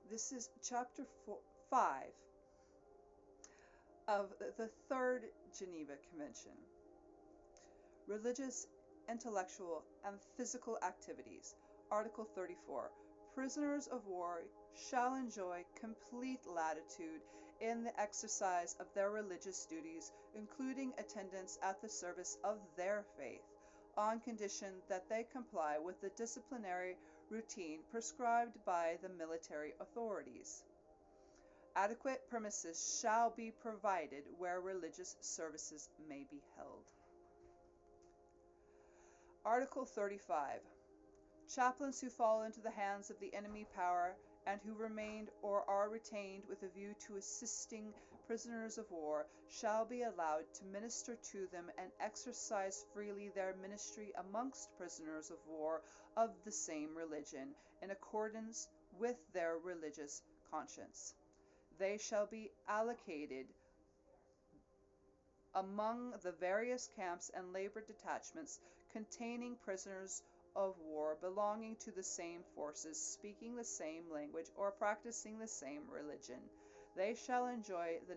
This is chapter 5 of the Third Geneva Convention. Religious, intellectual, and physical activities. Article 34. Prisoners of war shall enjoy complete latitude in the exercise of their religious duties, including attendance at the service of their faith, on condition that they comply with the disciplinary routine prescribed by the military authorities. Adequate premises shall be provided where religious services may be held. Article 35. Chaplains who fall into the hands of the enemy power and who remained or are retained with a view to assisting prisoners of war shall be allowed to minister to them and exercise freely their ministry amongst prisoners of war of the same religion, in accordance with their religious conscience. They shall be allocated among the various camps and labor detachments containing prisoners of war belonging to the same forces, speaking the same language, or practicing the same religion. They shall enjoy the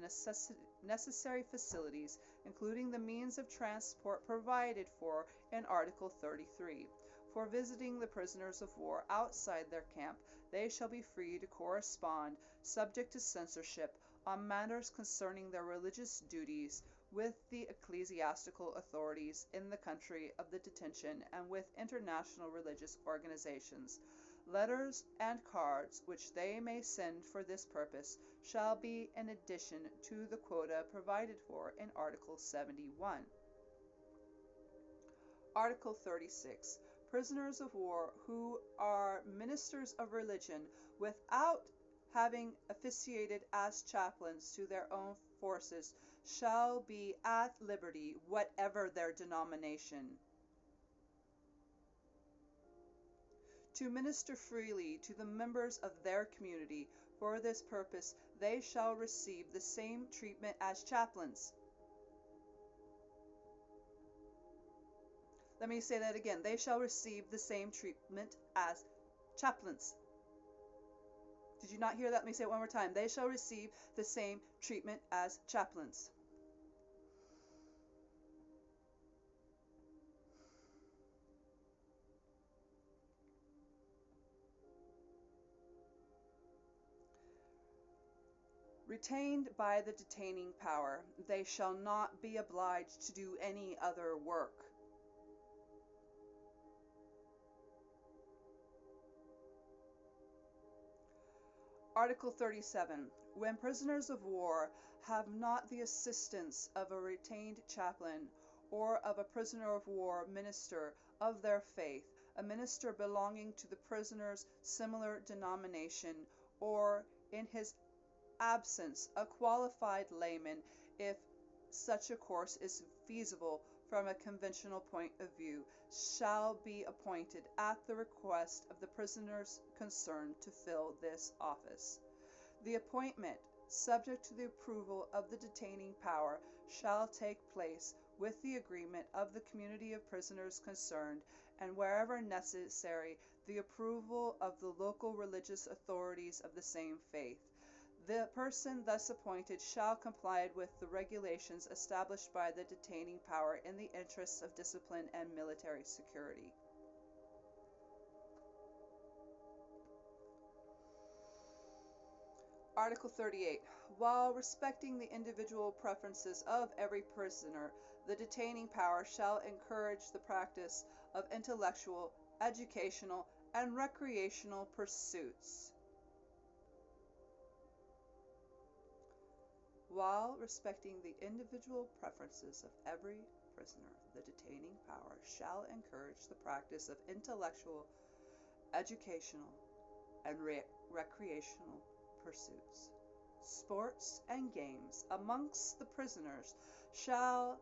necessary facilities, including the means of transport provided for in Article 33. For visiting the prisoners of war outside their camp, they shall be free to correspond, subject to censorship, on matters concerning their religious duties with the ecclesiastical authorities in the country of the detention and with international religious organizations. Letters and cards which they may send for this purpose shall be in addition to the quota provided for in Article 71. Article 36. Prisoners of war who are ministers of religion without having officiated as chaplains to their own forces shall be at liberty, whatever their denomination, to minister freely to the members of their community. For this purpose they shall receive the same treatment as chaplains. Let me say that again. They shall receive the same treatment as chaplains. Did you not hear that? Let me say it one more time. They shall receive the same treatment as chaplains. Retained by the detaining power, they shall not be obliged to do any other work. Article 37. When prisoners of war have not the assistance of a retained chaplain or of a prisoner of war minister of their faith, a minister belonging to the prisoner's similar denomination, or in his absence a qualified layman, if such a course is feasible from a conventional point of view, shall be appointed at the request of the prisoners concerned to fill this office. The appointment, subject to the approval of the detaining power, shall take place with the agreement of the community of prisoners concerned, and wherever necessary, the approval of the local religious authorities of the same faith. The person thus appointed shall comply with the regulations established by the detaining power in the interests of discipline and military security. Article 38. While respecting the individual preferences of every prisoner, the detaining power shall encourage the practice of intellectual, educational, and recreational pursuits. While respecting the individual preferences of every prisoner, the detaining power shall encourage the practice of intellectual, educational, and recreational pursuits. Sports and games amongst the prisoners shall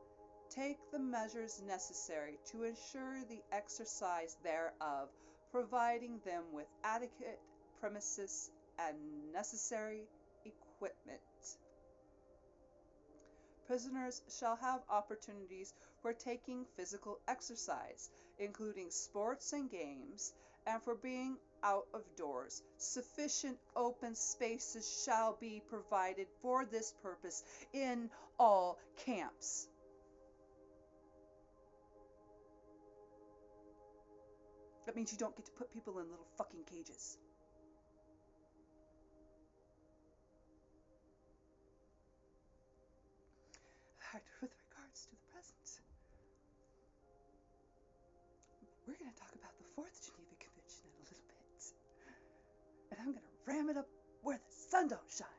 take the measures necessary to ensure the exercise thereof, providing them with adequate premises and necessary equipment. Prisoners shall have opportunities for taking physical exercise, including sports and games, and for being out of doors. Sufficient open spaces shall be provided for this purpose in all camps. That means you don't get to put people in little fucking cages. Alright, with regards to the present, we're going to talk about the Fourth Geneva Convention in a little bit. And I'm going to ram it up where the sun don't shine.